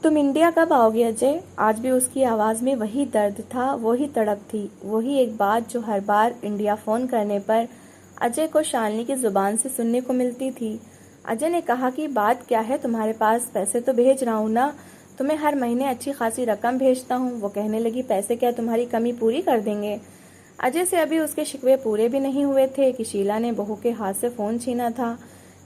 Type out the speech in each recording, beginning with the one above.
तुम इंडिया कब आओगे अजय? आज भी उसकी आवाज में वही दर्द था, वही तड़प थी, वही एक बात जो हर बार इंडिया फोन करने पर अजय को शालिनी की जुबान से सुनने को मिलती थी। अजय ने कहा कि बात क्या है तुम्हारे पास? पैसे तो भेज रहा हूँ ना, तुम्हें हर महीने अच्छी खासी रकम भेजता हूँ। वो कहने लगी, पैसे क्या तुम्हारी कमी पूरी कर देंगे? अजय से अभी उसके शिकवे पूरे भी नहीं हुए थे कि शीला ने बहू के हाथ से फोन छीना था।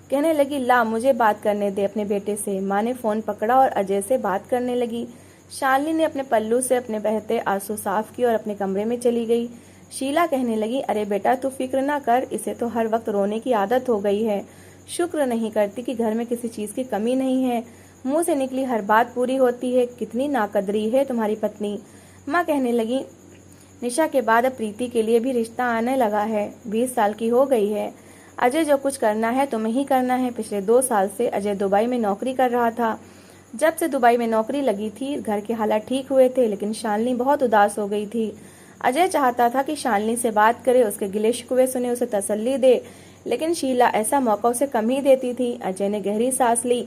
कहने लगी, ला मुझे बात करने दे अपने बेटे से। माँ ने फोन पकड़ा और अजय से बात करने लगी। शालिनी ने अपने पल्लू से अपने बहते आंसू साफ किए और अपने कमरे में चली गई। शीला कहने लगी, अरे बेटा तू फिक्र ना कर, इसे तो हर वक्त रोने की आदत हो गई है। शुक्र नहीं करती कि घर में किसी चीज की कमी नहीं है। मुंह से निकली हर बात पूरी होती है। कितनी नाकदरी है तुम्हारी पत्नी। माँ कहने लगी, निशा के बाद अब प्रीति के लिए भी रिश्ता आने लगा है। 20 साल की हो गई है। अजय जो कुछ करना है तुम्हें ही करना है। पिछले 2 साल से अजय दुबई में नौकरी कर रहा था। जब से दुबई में नौकरी लगी थी घर के हालात ठीक हुए थे, लेकिन शालिनी बहुत उदास हो गई थी। अजय चाहता था कि शालिनी से बात करे, उसके गिले शिकवे सुने, उसे तसल्ली दे, लेकिन शीला ऐसा मौका उसे कम ही देती थी। अजय ने गहरी सांस ली।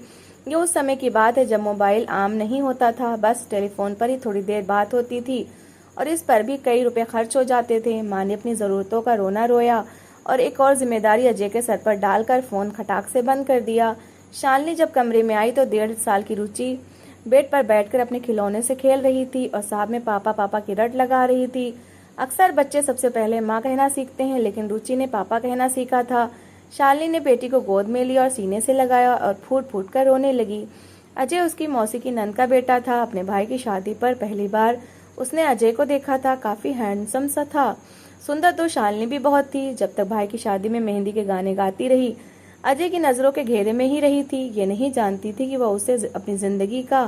ये उस समय की बात है जब मोबाइल आम नहीं होता था। बस टेलीफोन पर ही थोड़ी देर बात होती थी और इस पर भी कई रुपए खर्च हो जाते थे। माँ ने अपनी जरूरतों का रोना रोया और एक और जिम्मेदारी अजय के सर पर डालकर फोन खटाक से बंद कर दिया। शालिनी जब कमरे में आई तो 1.5 साल की रुचि बेड पर बैठकर अपने खिलौने से खेल रही थी और साथ में पापा पापा की रट लगा रही थी। अक्सर बच्चे सबसे पहले माँ कहना सीखते हैं, लेकिन रुचि ने पापा कहना सीखा था। शालिनी ने बेटी को गोद में लिया और सीने से लगाया और फूट फूट कर रोने लगी। अजय उसकी मौसी की नंद का बेटा था। अपने भाई की शादी पर पहली बार उसने अजय को देखा था। काफी हैंडसम सा था। सुंदर तो शालिनी भी बहुत थी। जब तक भाई की शादी में मेहंदी के गाने गाती रही, अजय की नजरों के घेरे में ही रही थी। ये नहीं जानती थी कि वह उसे अपनी जिंदगी का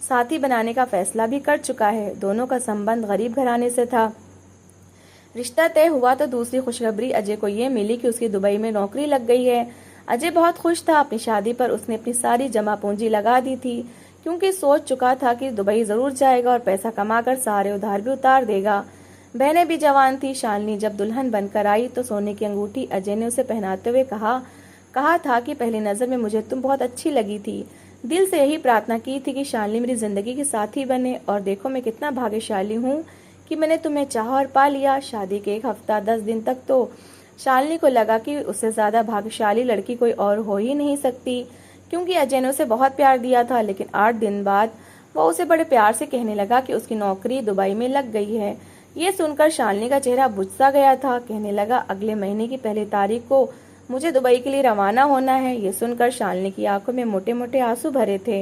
साथी बनाने का फैसला भी कर चुका है। दोनों का संबंध गरीब घराने से था। रिश्ता तय हुआ तो दूसरी खुशखबरी अजय को ये मिली कि उसकी दुबई में नौकरी लग गई है। अजय बहुत खुश था। अपनी शादी पर उसने अपनी सारी जमा पूंजी लगा दी थी, क्योंकि सोच चुका था कि दुबई जरूर जाएगा और पैसा कमाकर सारे उधार भी उतार देगा। बहनें भी जवान थी। शालिनी जब दुल्हन बनकर आई तो सोने की अंगूठी अजय ने उसे पहनाते हुए कहा था कि पहली नजर में मुझे तुम बहुत अच्छी लगी थी। दिल से यही प्रार्थना की थी कि शालिनी मेरी जिंदगी की साथी बने, और देखो मैं कितना भाग्यशाली हूँ कि मैंने तुम्हें चाहा और पा लिया। शादी के 1 हफ्ता 10 दिन तक तो शालिनी को लगा कि उससे ज्यादा भाग्यशाली लड़की कोई और हो ही नहीं सकती, क्योंकि अजय ने उसे बहुत प्यार दिया था। लेकिन 8 दिन बाद वो उसे बड़े प्यार से कहने लगा कि उसकी नौकरी दुबई में लग गई है। ये सुनकर शालिनी का चेहरा बुझ सा गया था। कहने लगा, अगले महीने की 1 तारीख को मुझे दुबई के लिए रवाना होना है। ये सुनकर शालिनी की आंखों में मोटे मोटे आंसू भरे थे।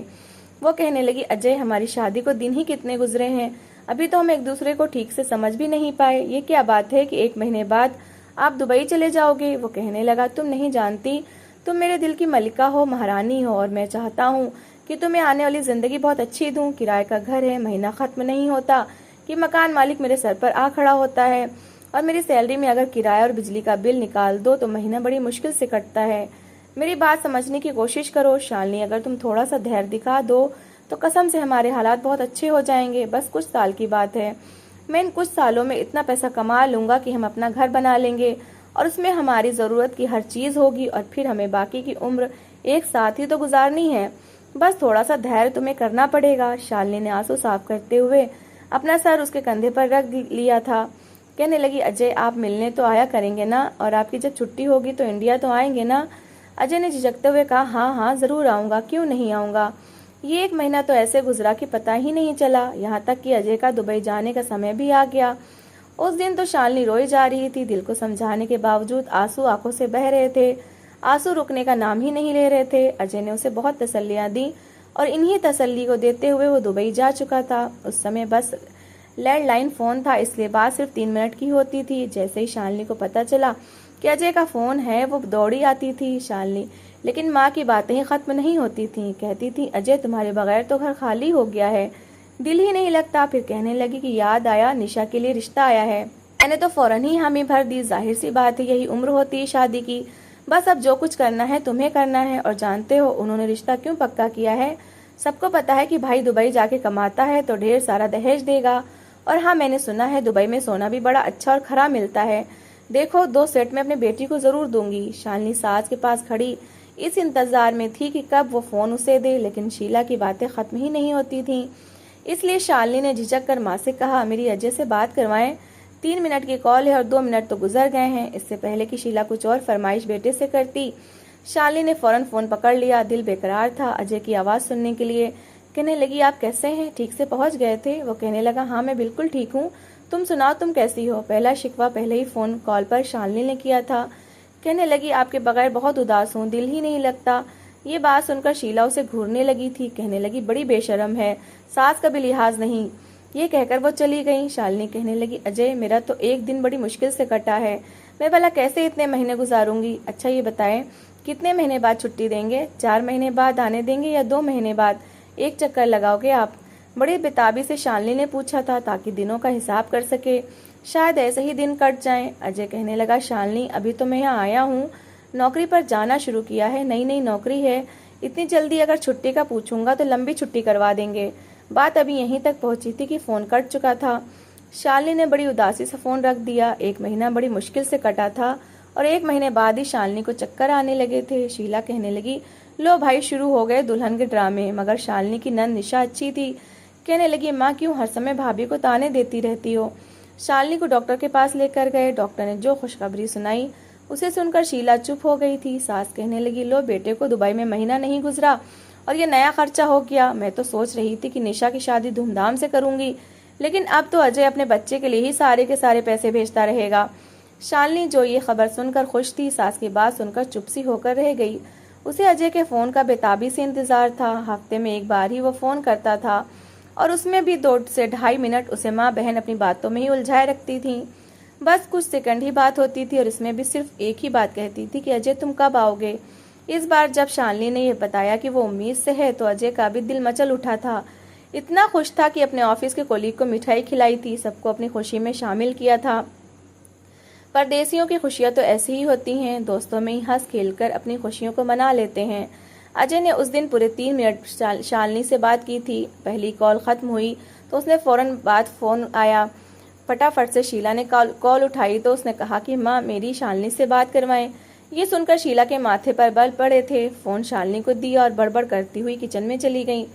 वो कहने लगी, अजय हमारी शादी को दिन ही कितने गुजरे हैं, अभी तो हम एक दूसरे को ठीक से समझ भी नहीं पाए। ये क्या बात है कि 1 महीने बाद आप दुबई चले जाओगे? वो कहने लगा, तुम नहीं जानती, तुम मेरे दिल की मलिका हो, महारानी हो, और मैं चाहता हूँ कि तुम्हें आने वाली जिंदगी बहुत अच्छी दूं। किराए का घर है, महीना खत्म नहीं होता कि मकान मालिक मेरे सर पर आ खड़ा होता है, और मेरी सैलरी में अगर किराया और बिजली का बिल निकाल दो तो महीना बड़ी मुश्किल से कटता है। मेरी बात समझने की कोशिश करो शालिनी, अगर तुम थोड़ा सा धैर्य दिखा दो तो कसम से हमारे हालात बहुत अच्छे हो जाएंगे। बस कुछ साल की बात है। मैं इन कुछ सालों में इतना पैसा कमा लूंगा कि हम अपना घर बना लेंगे और उसमें हमारी जरूरत की हर चीज होगी, और फिर हमें बाकी की उम्र एक साथ ही तो गुजारनी है। बस थोड़ा सा धैर्य तुम्हें करना पड़ेगा। शालिनी ने आंसू साफ करते हुए अपना सर उसके कंधे पर रख लिया था। कहने लगी, अजय आप मिलने तो आया करेंगे ना, और आपकी जब छुट्टी होगी तो इंडिया तो आएंगे ना? अजय ने झिझकते हुए कहा, हाँ हाँ जरूर आऊंगा, क्यों नहीं आऊंगा। ये 1 महीना तो ऐसे गुजरा कि पता ही नहीं चला, यहाँ तक कि अजय का दुबई जाने का समय भी आ गया। उस दिन तो शालिनी रोई जा रही थी। दिल को समझाने के बावजूद आंसू आंखों से बह रहे थे। आंसू रुकने का नाम ही नहीं ले रहे थे। अजय ने उसे बहुत तसल्लियां दी और इन्हीं तसल्ली को देते हुए वो दुबई जा चुका था। उस समय बस लैंडलाइन फोन था, इसलिए बात सिर्फ 3 मिनट की होती थी। जैसे ही शालिनी को पता चला कि अजय का फोन है, वो दौड़ी आती थी शालिनी। लेकिन माँ की बातें ही खत्म नहीं होती थी। कहती थी, अजय तुम्हारे बगैर तो घर खाली हो गया है, दिल ही नहीं लगता। फिर कहने लगी कि याद आया, निशा के लिए रिश्ता आया है। मैंने तो फौरन ही हामी भर दी। जाहिर सी बात है, यही उम्र होती है शादी की। बस अब जो कुछ करना है तुम्हें करना है। और जानते हो उन्होंने रिश्ता क्यों पक्का किया है? सबको पता है कि भाई दुबई जाके कमाता है तो ढेर सारा दहेज देगा। और हाँ, मैंने सुना है दुबई में सोना भी बड़ा अच्छा और खरा मिलता है। देखो 2 सेट में अपने बेटी को जरूर दूंगी। शालिनी सास के पास खड़ी इस इंतजार में थी कि कब वो फोन उसे दे, लेकिन शीला की बातें खत्म ही नहीं होती थीं। इसलिए शालिनी ने झिझक कर माँ से कहा, मेरी अजय से बात करवाएं। 3 मिनट की कॉल है और 2 मिनट तो गुजर गए हैं। इससे पहले कि शीला कुछ और फरमाइश बेटे से करती, शालिनी ने फौरन फोन पकड़ लिया। दिल बेकरार था अजय की आवाज सुनने के लिए। कहने लगी, आप कैसे हैं, ठीक से पहुंच गए थे? वो कहने लगा, हाँ मैं बिल्कुल ठीक हूँ, तुम सुनाओ तुम कैसी हो? पहला शिकवा पहले ही फोन कॉल पर शालिनी ने किया था। कहने लगी, आपके बगैर बहुत उदास हूँ, दिल ही नहीं लगता। ये बात सुनकर शीला उसे घूरने लगी थी। कहने लगी, बड़ी बेशरम है, सास का भी लिहाज नहीं। ये कहकर वो चली गई। शालिनी कहने लगी, अजय मेरा तो एक दिन बड़ी मुश्किल से कटा है, मैं भला कैसे इतने महीने गुजारूंगी? अच्छा ये बताएं, कितने महीने बाद छुट्टी देंगे? 4 महीने बाद आने देंगे या 2 महीने बाद? एक चक्कर लगाओगे आप? बड़ी बेताबी से शालिनी ने पूछा था, ताकि दिनों का हिसाब कर सके, शायद ऐसे ही दिन कट जाएं। अजय कहने लगा, शालिनी अभी तो मैं यहाँ आया हूँ, नौकरी पर जाना शुरू किया है, नई नई नौकरी है, इतनी जल्दी अगर छुट्टी का पूछूंगा तो लंबी छुट्टी करवा देंगे। बात अभी यहीं तक पहुंची थी कि फोन कट चुका था। शालिनी ने बड़ी उदासी से फोन रख दिया। 1 महीना बड़ी मुश्किल से कटा था और 1 महीने बाद ही शालिनी को चक्कर आने लगे थे। शीला कहने लगी, लो भाई शुरू हो गए दुल्हन के ड्रामे। मगर शालिनी की नंद निशा अच्छी थी। कहने लगी, माँ क्यों हर समय भाभी को ताने देती रहती हो? शालिनी को डॉक्टर के पास लेकर गए। डॉक्टर ने जो खुशखबरी सुनाई उसे सुनकर शीला चुप हो गई थी। सास कहने लगी, लो बेटे को दुबई में महीना नहीं गुजरा और ये नया खर्चा हो गया। मैं तो सोच रही थी कि निशा की शादी धूमधाम से करूंगी, लेकिन अब तो अजय अपने बच्चे के लिए ही सारे के सारे पैसे भेजता रहेगा। शालिनी जो ये खबर सुनकर खुश थी, सास की बात सुनकर चुप सी होकर रह गई। उसे अजय के फोन का बेताबी से इंतजार था। हफ्ते में एक बार ही वो फोन करता था और उसमें भी 2 से 2.5 मिनट उसे माँ बहन अपनी बातों में ही उलझाए रखती थी। बस कुछ सेकंड ही बात होती थी और इसमें भी सिर्फ एक ही बात कहती थी कि अजय तुम कब आओगे? इस बार जब शालिनी ने यह बताया कि वो उम्मीद से है तो अजय का भी दिल मचल उठा था। इतना खुश था कि अपने ऑफिस के कोलीग को मिठाई खिलाई थी, सबको अपनी खुशी में शामिल किया था। परदेसियों की खुशियां तो ऐसी ही होती हैं, दोस्तों में ही हंस खेल कर अपनी खुशियों को मना लेते हैं। अजय ने उस दिन पूरे 3 मिनट शालिनी से बात की थी। पहली कॉल खत्म हुई तो उसने फौरन बाद फोन आया। फटाफट से शीला ने कॉल उठाई तो उसने कहा कि माँ मेरी शालिनी से बात करवाएं। ये सुनकर शीला के माथे पर बल पड़े थे। फोन शालिनी को दिया और बड़बड़ करती हुई किचन में चली गई।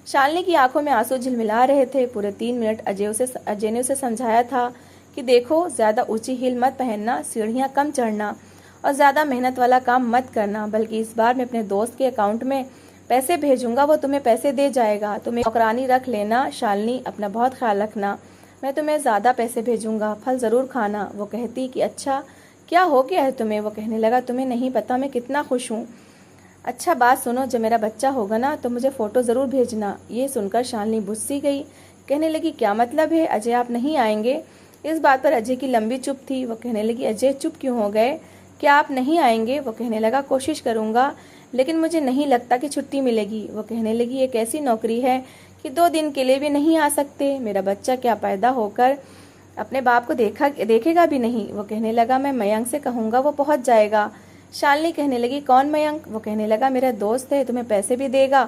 शालिनी की आंखों में आंसू झिलमिला रहे थे। पूरे 3 मिनट अजय ने उसे समझाया था कि देखो, ज्यादा ऊंची हील मत पहनना, सीढ़ियां कम चढ़ना और ज्यादा मेहनत वाला काम मत करना, बल्कि इस बार मैं अपने दोस्त के अकाउंट में पैसे भेजूंगा, वो तुम्हें पैसे दे जाएगा। तुम्हें नौकरानी रख लेना। शालिनी अपना बहुत ख्याल रखना, मैं तुम्हें ज्यादा पैसे भेजूंगा, फल जरूर खाना। वो कहती कि अच्छा क्या हो गया है तुम्हें? वो कहने लगा, तुम्हें नहीं पता मैं कितना खुश हूँ। अच्छा बात सुनो, जब मेरा बच्चा होगा ना तो मुझे फोटो जरूर भेजना। ये सुनकर शालिनी बुझ गई। कहने लगी, क्या मतलब है अजय, आप नहीं आएंगे? इस बात पर अजय की लंबी चुप थी। वो कहने लगी, अजय चुप क्यों हो गए, क्या आप नहीं आएंगे? वो कहने लगा, कोशिश करूंगा, लेकिन मुझे नहीं लगता कि छुट्टी मिलेगी। वो कहने लगी, एक ऐसी नौकरी है कि 2 दिन के लिए भी नहीं आ सकते। मेरा बच्चा क्या पैदा होकर अपने बाप को देखेगा भी नहीं। वो कहने लगा, मैं मयंक से कहूंगा, वो पहुंच जाएगा। शालिनी कहने लगी, कौन मयंक? वो कहने लगा, मेरा दोस्त है, तुम्हें पैसे भी देगा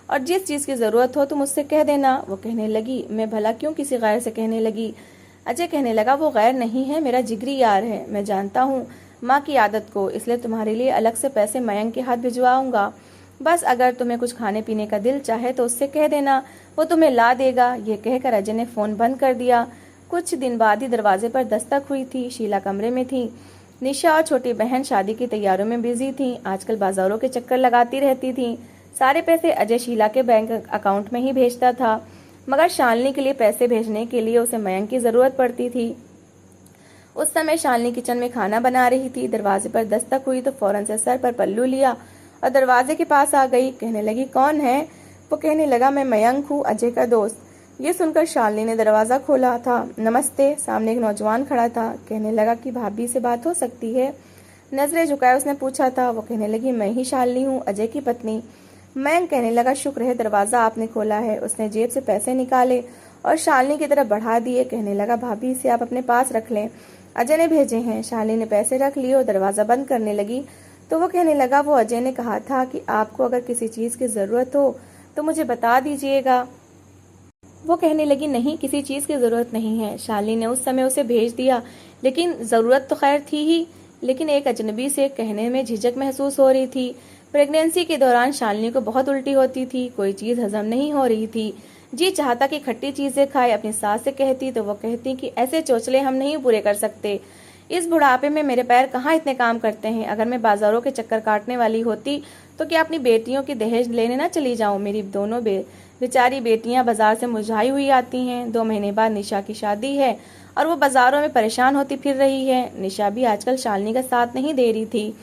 और जिस चीज की जरूरत हो तुम उससे कह देना। वो कहने लगी, मैं भला क्यों किसी गैर से कहने लगी? अजय कहने लगा, वो गैर नहीं है, मेरा जिगरी यार है। मैं जानता हूँ माँ की आदत को, इसलिए तुम्हारे लिए अलग से पैसे मयंक के हाथ भिजवाऊंगा। बस अगर तुम्हें कुछ खाने पीने का दिल चाहे तो उससे कह देना, वो तुम्हें ला देगा। ये कहकर अजय ने फोन बंद कर दिया। कुछ दिन बाद ही दरवाजे पर दस्तक हुई थी। शीला कमरे में थी। निशा और छोटी बहन शादी की तैयारियों में बिजी थी। आजकल बाजारों के चक्कर लगाती रहती थी। सारे पैसे अजय शीला के बैंक अकाउंट में ही भेजता था, मगर शालिनी के लिए पैसे भेजने के लिए उसे मयंक की जरूरत पड़ती थी। उस समय शालिनी किचन में खाना बना रही थी। दरवाजे पर दस्तक हुई तो फौरन से सर पर पल्लू लिया और दरवाजे के पास आ गई। कहने लगी, कौन है? वो कहने लगा, मैं मयंक हूँ, अजय का दोस्त। ये सुनकर शालिनी ने दरवाजा खोला था। नमस्ते। सामने एक नौजवान खड़ा था। कहने लगा कि भाभी से बात हो सकती है? नजरें झुकाए उसने पूछा था। वो कहने लगी, मैं ही शालिनी हूँ, अजय की पत्नी। मयंक कहने लगा, शुक्र है दरवाजा आपने खोला है। उसने जेब से पैसे निकाले और शालिनी की तरफ बढ़ा दिए। कहने लगा, भाभी इसे आप अपने पास रख लें, अजय ने भेजे हैं। शालिनी ने पैसे रख लिए और दरवाजा बंद करने लगी तो वो कहने लगा, वो अजय ने कहा था कि आपको अगर किसी चीज की जरूरत हो तो मुझे बता दीजिएगा। वो कहने लगी, नहीं, किसी चीज की जरूरत नहीं है। शालिनी ने उस समय उसे भेज दिया, लेकिन जरूरत तो खैर थी ही, लेकिन एक अजनबी से कहने में झिझक महसूस हो रही थी। प्रेगनेंसी के दौरान शालिनी को बहुत उल्टी होती थी, कोई चीज हजम नहीं हो रही थी। जी चाहता कि खट्टी चीजें खाए। अपनी सास से कहती तो वो कहती कि ऐसे चोचले हम नहीं पूरे कर सकते। इस बुढ़ापे में मेरे पैर कहाँ इतने काम करते हैं। अगर मैं बाजारों के चक्कर काटने वाली होती तो क्या अपनी बेटियों की दहेज लेने ना चली जाऊं। मेरी दोनों बेचारी बेटियां बाजार से मुरझाई हुई आती हैं। 2 महीने बाद निशा की शादी है और वो बाजारों में परेशान होती फिर रही है। निशा भी आजकल शालिनी का साथ नहीं दे रही थी।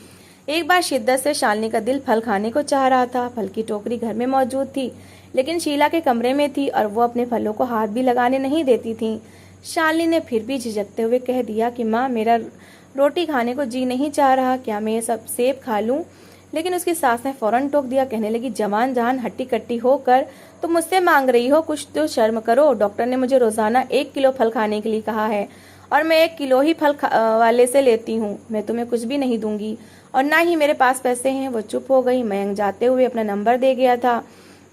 एक बार शिद्दत से शालिनी का दिल फल खाने को चाह रहा था। फल की टोकरी घर में मौजूद थी, लेकिन शीला के कमरे में थी और वो अपने फलों को हाथ भी लगाने नहीं देती थी। शालिनी ने फिर भी झिझकते हुए कह दिया कि माँ, मेरा रोटी खाने को जी नहीं चाह रहा, क्या मैं ये सब सेब खा लूं? लेकिन उसकी सास ने फौरन टोक दिया। कहने लगी, जवान जहान हट्टी कट्टी होकर तुम मुझसे मांग रही हो, कुछ तो शर्म करो। डॉक्टर ने मुझे रोजाना 1 किलो फल खाने के लिए कहा है और मैं 1 किलो ही फल वाले से लेती हूँ। मैं तुम्हें कुछ भी नहीं दूंगी और ना ही मेरे पास पैसे हैं। वो चुप हो गई। मयंक जाते हुए अपना नंबर दे गया था।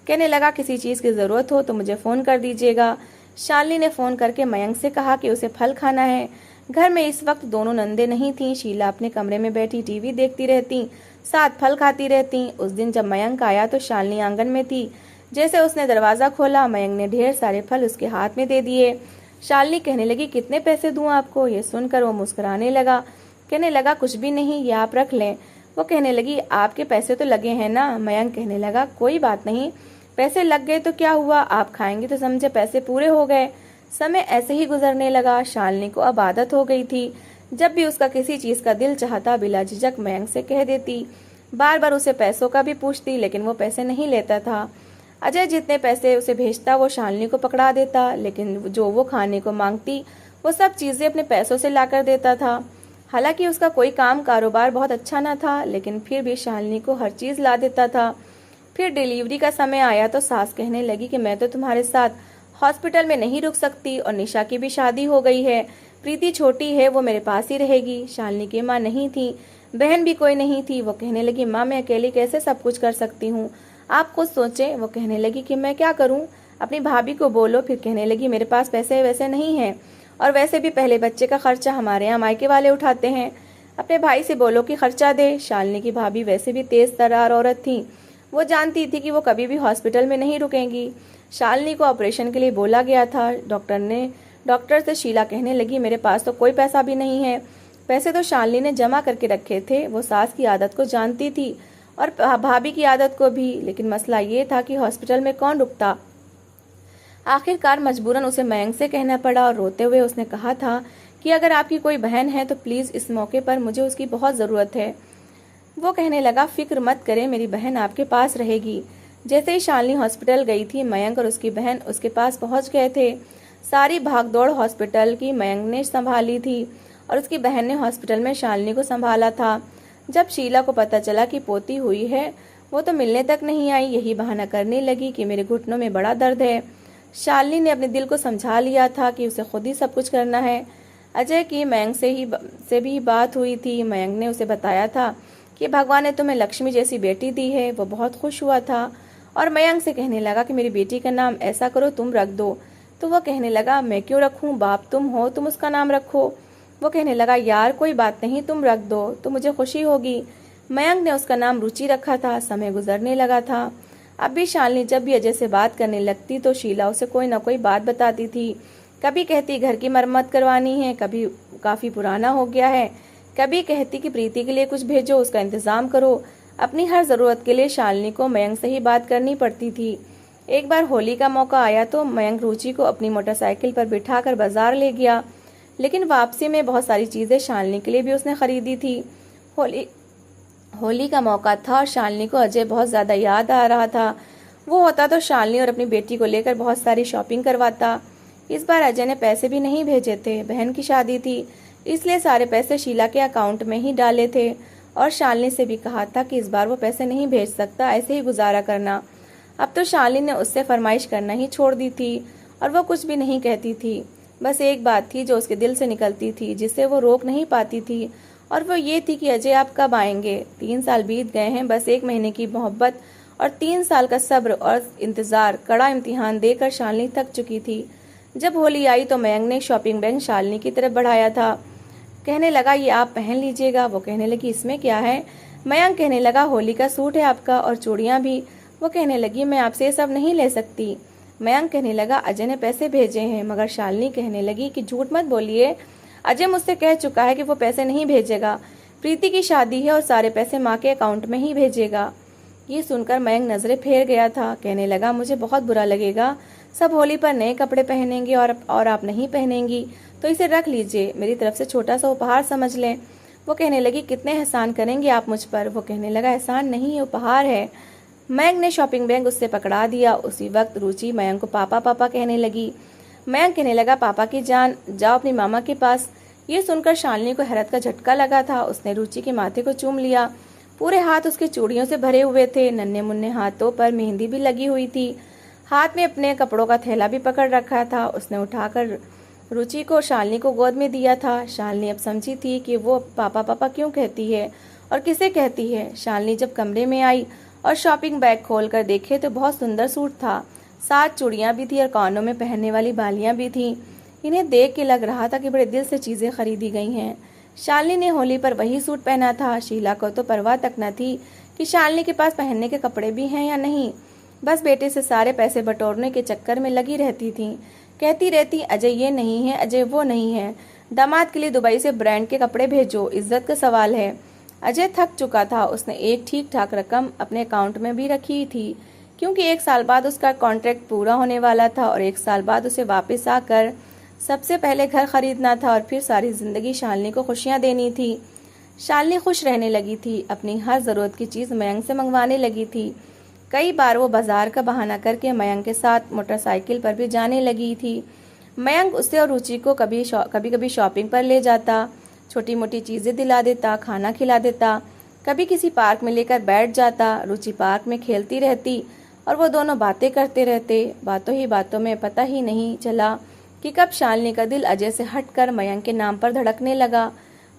कहने लगा, किसी चीज की जरूरत हो तो मुझे फोन कर दीजिएगा। शालिनी ने फोन करके मयंक से कहा कि उसे फल खाना है। घर में इस वक्त दोनों नंदे नहीं थीं। शीला अपने कमरे में बैठी टीवी देखती रहती, साथ फल खाती रहती। उस दिन जब मयंक आया तो शालिनी आंगन में थी। जैसे उसने दरवाजा खोला, मयंक ने ढेर सारे फल उसके हाथ में दे दिए। शालिनी कहने लगी, कितने पैसे दूं आपको? ये सुनकर वो मुस्कुराने लगा। कहने लगा, कुछ भी नहीं, ये आप रख लें। वो कहने लगी, आपके पैसे तो लगे हैं ना? मयंक कहने लगा, कोई बात नहीं, पैसे लग गए तो क्या हुआ, आप खाएंगे तो समझे पैसे पूरे हो गए। समय ऐसे ही गुजरने लगा। शालिनी को अब आदत हो गई थी। जब भी उसका किसी चीज का दिल चाहता, बिला झिझक मयंक से कह देती। बार बार उसे पैसों का भी पूछती, लेकिन वो पैसे नहीं लेता था। अजय जितने पैसे उसे भेजता वो शालिनी को पकड़ा देता, लेकिन जो वो खाने को मांगती वो सब चीजें अपने पैसों से लाकर देता था। हालांकि उसका कोई काम कारोबार बहुत अच्छा न था, लेकिन फिर भी शालिनी को हर चीज ला देता था। फिर डिलीवरी का समय आया तो सास कहने लगी कि मैं तो तुम्हारे साथ हॉस्पिटल में नहीं रुक सकती और निशा की भी शादी हो गई है। प्रीति छोटी है, वो मेरे पास ही रहेगी। शालिनी की माँ नहीं थी, बहन भी कोई नहीं थी। वो कहने लगी, माँ, मैं अकेली कैसे सब कुछ कर सकती हूँ, आप खुद सोचें। वो कहने लगी कि मैं क्या करूँ, अपनी भाभी को बोलो। फिर कहने लगी, मेरे पास पैसे वैसे नहीं हैं और वैसे भी पहले बच्चे का खर्चा हमारे यहाँ मायके वाले उठाते हैं। अपने भाई से बोलो कि खर्चा दे। शालिनी की भाभी वैसे भी तेज तर्रार औरत थी। वो जानती थी कि वो कभी भी हॉस्पिटल में नहीं रुकेंगी। शालिनी को ऑपरेशन के लिए बोला गया था। डॉक्टर से शीला कहने लगी, मेरे पास तो कोई पैसा भी नहीं है। पैसे तो शालिनी ने जमा करके रखे थे। वो सास की आदत को जानती थी और भाभी की आदत को भी, लेकिन मसला ये था कि हॉस्पिटल में कौन रुकता। आखिरकार मजबूरन उसे मयंक से कहना पड़ा और रोते हुए उसने कहा था कि अगर आपकी कोई बहन है तो प्लीज इस मौके पर मुझे उसकी बहुत जरूरत है। वो कहने लगा, फिक्र मत करें, मेरी बहन आपके पास रहेगी। जैसे ही शालिनी हॉस्पिटल गई थी, मयंक और उसकी बहन उसके पास पहुंच गए थे। सारी भागदौड़ हॉस्पिटल की मयंक ने संभाली थी और उसकी बहन ने हॉस्पिटल में शालिनी को संभाला था। जब शीला को पता चला कि पोती हुई है, वो तो मिलने तक नहीं आई। यही बहाना करने लगी कि मेरे घुटनों में बड़ा दर्द है। शालिनी ने अपने दिल को समझा लिया था कि उसे खुद ही सब कुछ करना है। अजय की मयंक से भी बात हुई थी। मयंक ने उसे बताया था कि भगवान ने तुम्हें लक्ष्मी जैसी बेटी दी है। वो बहुत खुश हुआ था और मयंक से कहने लगा कि मेरी बेटी का नाम ऐसा करो, तुम रख दो। तो वो कहने लगा, मैं क्यों रखूं, बाप तुम हो, तुम उसका नाम रखो। वो कहने लगा, यार कोई बात नहीं, तुम रख दो तो मुझे खुशी होगी। मयंक ने उसका नाम रुचि रखा था। समय गुजरने लगा था। अब भी शालिनी जब भी अजय से बात करने लगती तो शीला उसे कोई न कोई बात बताती थी। कभी कहती घर की मरम्मत करवानी है, कभी काफी पुराना हो गया है, कभी कहती कि प्रीति के लिए कुछ भेजो, उसका इंतजाम करो। अपनी हर जरूरत के लिए शालिनी को मयंक से ही बात करनी पड़ती थी। एक बार होली का मौका आया तो मयंक रुचि को अपनी मोटरसाइकिल पर बिठाकर बाजार ले गया, लेकिन वापसी में बहुत सारी चीजें शालिनी के लिए भी उसने खरीदी थी। होली का मौका था और शालिनी को अजय बहुत ज्यादा याद आ रहा था। वो होता तो शालिनी और अपनी बेटी को लेकर बहुत सारी शॉपिंग करवाता। इस बार अजय ने पैसे भी नहीं भेजे थे। बहन की शादी थी, इसलिए सारे पैसे शीला के अकाउंट में ही डाले थे और शालिनी से भी कहा था कि इस बार वो पैसे नहीं भेज सकता, ऐसे ही गुजारा करना। अब तो शालिनी ने उससे फरमाइश करना ही छोड़ दी थी और वो कुछ भी नहीं कहती थी। बस एक बात थी जो उसके दिल से निकलती थी, जिसे वो रोक नहीं पाती थी, और वो ये थी कि अजय आप कब आएंगे। 3 साल बीत गए हैं। बस 1 महीने की मोहब्बत और 3 साल का सब्र और इंतजार कड़ा इम्तिहान देकर शालिनी थक चुकी थी। जब होली आई तो मयंक ने शॉपिंग बैग शालिनी की तरफ बढ़ाया था। कहने लगा, ये आप पहन लीजिएगा। वो कहने लगी, इसमें क्या है, मयंक कहने लगा, होली का सूट है आपका और चूड़ियाँ भी। वो कहने लगी, मैं आपसे ये सब नहीं ले सकती। मयंक कहने लगा, अजय ने पैसे भेजे हैं। मगर शालिनी कहने लगी कि झूठ मत बोलिए, अजय मुझसे कह चुका है कि वो पैसे नहीं भेजेगा। प्रीति की शादी है और सारे पैसे माँ के अकाउंट में ही भेजेगा। ये सुनकर मयंक नजरें फेर गया था। कहने लगा, मुझे बहुत बुरा लगेगा, सब होली पर नए कपड़े पहनेंगे और आप नहीं पहनेंगी, तो इसे रख लीजिए, मेरी तरफ से छोटा सा उपहार समझ लें। वो कहने लगी, कितने एहसान करेंगे आप मुझ पर। वो कहने लगा, एहसान नहीं, उपहार है। मयंक ने शॉपिंग बैग उससे पकड़ा दिया। उसी वक्त रुचि मयंक को पापा पापा कहने लगी। मयंक कहने लगा, पापा की जान, जाओ अपनी मामा के पास। ये सुनकर शालिनी को हैरत का झटका लगा था। उसने रुचि के माथे को चूम लिया। पूरे हाथ उसके चूड़ियों से भरे हुए थे। नन्हे मुन्ने हाथों पर मेहंदी भी लगी हुई थी। हाथ में अपने कपड़ों का थैला भी पकड़ रखा था। उसने उठाकर रुचि को शालिनी को गोद में दिया था। शालिनी अब समझी थी कि वो पापा पापा क्यों कहती है और किसे कहती है। शालिनी जब कमरे में आई और शॉपिंग बैग खोलकर देखे तो बहुत सुंदर सूट था। 7 चूड़ियां भी थी और कानों में पहनने वाली बालियां भी थी। इन्हें देख के लग रहा था कि बड़े दिल से चीजें खरीदी गई हैं। शालिनी ने होली पर वही सूट पहना था। शीला को तो परवाह तक न थी कि शालिनी के पास पहनने के कपड़े भी हैं या नहीं। बस बेटे से सारे पैसे बटोरने के चक्कर में लगी रहती थी। कहती रहती, अजय ये नहीं है, अजय वो नहीं है, दामाद के लिए दुबई से ब्रांड के कपड़े भेजो, इज्जत का सवाल है। अजय थक चुका था। उसने एक ठीक ठाक रकम अपने अकाउंट में भी रखी थी, क्योंकि 1 साल बाद उसका कॉन्ट्रैक्ट पूरा होने वाला था और 1 साल बाद उसे वापस आकर सबसे पहले घर खरीदना था और फिर सारी जिंदगी शालिनी को खुशियां देनी थी। शालिनी खुश रहने लगी थी। अपनी हर जरूरत की चीज मयंक से मंगवाने लगी थी। कई बार वो बाजार का बहाना करके मयंक के साथ मोटरसाइकिल पर भी जाने लगी थी। मयंक उससे और रुचि को कभी कभी शॉपिंग पर ले जाता, छोटी मोटी चीजें दिला देता, खाना खिला देता। कभी किसी पार्क में लेकर बैठ जाता। रुचि पार्क में खेलती रहती और वो दोनों बातें करते रहते। बातों ही बातों में पता ही नहीं चला कि कब शालिनी का दिल अजय से हटकर मयंक के नाम पर धड़कने लगा।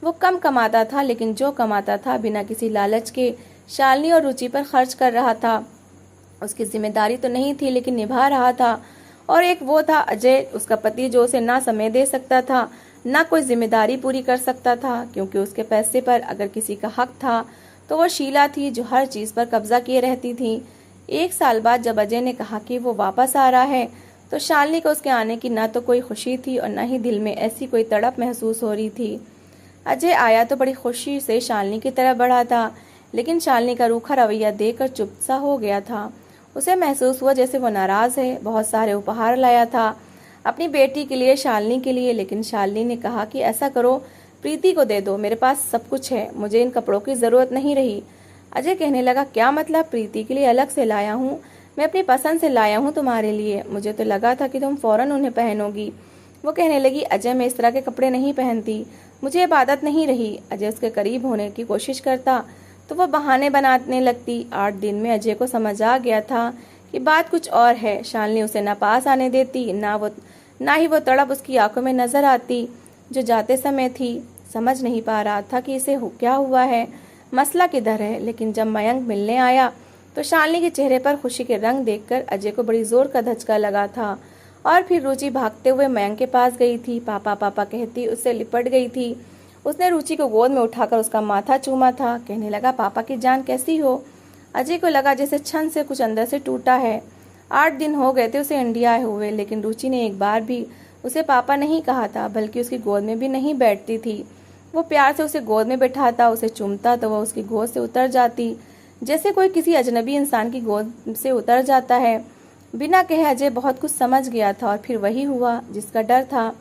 वो कम कमाता था, लेकिन जो कमाता था बिना किसी लालच के शालिनी और रुचि पर खर्च कर रहा था। उसकी जिम्मेदारी तो नहीं थी, लेकिन निभा रहा था। और एक वो था अजय, उसका पति, जो उसे ना समय दे सकता था, ना कोई जिम्मेदारी पूरी कर सकता था, क्योंकि उसके पैसे पर अगर किसी का हक था तो वो शीला थी, जो हर चीज पर कब्जा किए रहती थी। 1 साल बाद जब अजय ने कहा कि वो वापस आ रहा है, तो शालिनी को उसके आने की ना तो कोई खुशी थी और न ही दिल में ऐसी कोई तड़प महसूस हो रही थी। अजय आया तो बड़ी खुशी से शालिनी की तरफ बढ़ा था, लेकिन शालिनी का रूखा रवैया देखकर चुप सा हो गया था। उसे महसूस हुआ जैसे वो नाराज है। बहुत सारे उपहार लाया था अपनी बेटी के लिए, शालिनी के लिए, लेकिन शालिनी ने कहा कि ऐसा करो, प्रीति को दे दो, मेरे पास सब कुछ है, मुझे इन कपड़ों की जरूरत नहीं रही। अजय कहने लगा, क्या मतलब? प्रीति के लिए अलग से लाया हूँ, मैं अपनी पसंद से लाया हूँ तुम्हारे लिए, मुझे तो लगा था कि तुम फौरन उन्हें पहनोगी। वो कहने लगी, अजय मैं इस तरह के कपड़े नहीं पहनती, मुझे ये आदत नहीं रही। अजय उसके करीब होने की कोशिश करता तो वो बहाने बनाने लगती। 8 दिन में अजय को समझ आ गया था कि बात कुछ और है। शालिनी उसे न पास आने देती, ना ही वो तड़प उसकी आंखों में नजर आती जो जाते समय थी। समझ नहीं पा रहा था कि इसे क्या हुआ है, मसला किधर है। लेकिन जब मयंक मिलने आया तो शालिनी के चेहरे पर खुशी के रंग देखकर अजय को बड़ी जोर का धचका लगा था। और फिर रुचि भागते हुए मयंक के पास गई थी। पापा पापा कहती उससे लिपट गई थी। उसने रुचि को गोद में उठाकर उसका माथा चूमा था। कहने लगा, पापा की जान कैसी हो? अजय को लगा जैसे छन से कुछ अंदर से टूटा है। 8 दिन हो गए थे उसे इंडिया आए हुए, लेकिन रुचि ने एक बार भी उसे पापा नहीं कहा था, बल्कि उसकी गोद में भी नहीं बैठती थी। वो प्यार से उसे गोद में बैठाता, उसे चूमता तो वह उसकी गोद से उतर जाती, जैसे कोई किसी अजनबी इंसान की गोद से उतर जाता है। बिना कहे अजय बहुत कुछ समझ गया था और फिर वही हुआ जिसका डर था।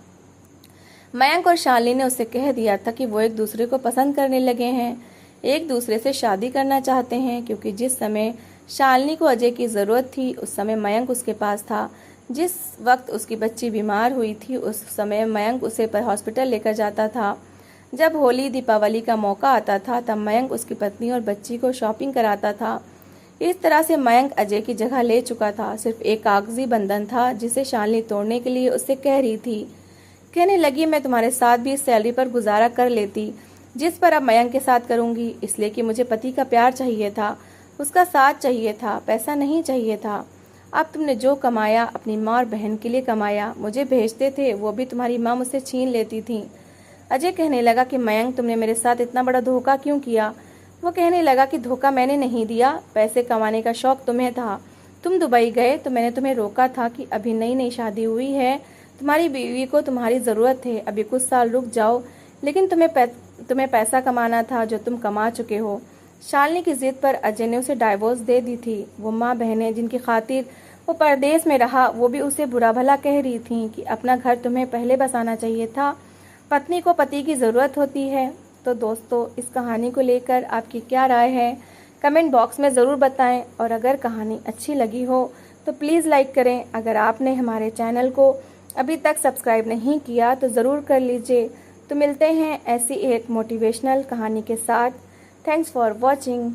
मयंक और शालिनी ने उसे कह दिया था कि वो एक दूसरे को पसंद करने लगे हैं, एक दूसरे से शादी करना चाहते हैं, क्योंकि जिस समय शालिनी को अजय की जरूरत थी उस समय मयंक उसके पास था। जिस वक्त उसकी बच्ची बीमार हुई थी उस समय मयंक उसे पर हॉस्पिटल लेकर जाता था। जब होली दीपावली का मौका आता था तब मयंक उसकी पत्नी और बच्ची को शॉपिंग कराता था। इस तरह से मयंक अजय की जगह ले चुका था। सिर्फ एक कागजी बंधन था जिसे शालिनी तोड़ने के लिए उससे कह रही थी। कहने लगी, मैं तुम्हारे साथ भी इस सैलरी पर गुजारा कर लेती जिस पर अब मयंक के साथ करूंगी, इसलिए कि मुझे पति का प्यार चाहिए था, उसका साथ चाहिए था, पैसा नहीं चाहिए था। अब तुमने जो कमाया अपनी माँ और बहन के लिए कमाया, मुझे भेजते थे वो भी तुम्हारी माँ मुझसे छीन लेती थी। अजय कहने लगा कि मयंक, तुमने मेरे साथ इतना बड़ा धोखा क्यों किया? वो कहने लगा कि धोखा मैंने नहीं दिया, पैसे कमाने का शौक तुम्हें था। तुम दुबई गए तो मैंने तुम्हें रोका था कि अभी नई नई शादी हुई है, तुम्हारी बीवी को तुम्हारी ज़रूरत है, अभी कुछ साल रुक जाओ। लेकिन तुम्हें पैसा कमाना था जो तुम कमा चुके हो। शालिनी की जिद पर अजय ने उसे डाइवोर्स दे दी थी। वो माँ बहनें जिनकी खातिर वो परदेश में रहा, वो भी उसे बुरा भला कह रही थीं कि अपना घर तुम्हें पहले बसाना चाहिए था, पत्नी को पति की ज़रूरत होती है। तो दोस्तों, इस कहानी को लेकर आपकी क्या राय है, कमेंट बॉक्स में ज़रूर बताएं। और अगर कहानी अच्छी लगी हो तो प्लीज़ लाइक करें। अगर आपने हमारे चैनल को अभी तक सब्सक्राइब नहीं किया तो ज़रूर कर लीजिए। तो मिलते हैं ऐसी एक मोटिवेशनल कहानी के साथ। Thanks for watching.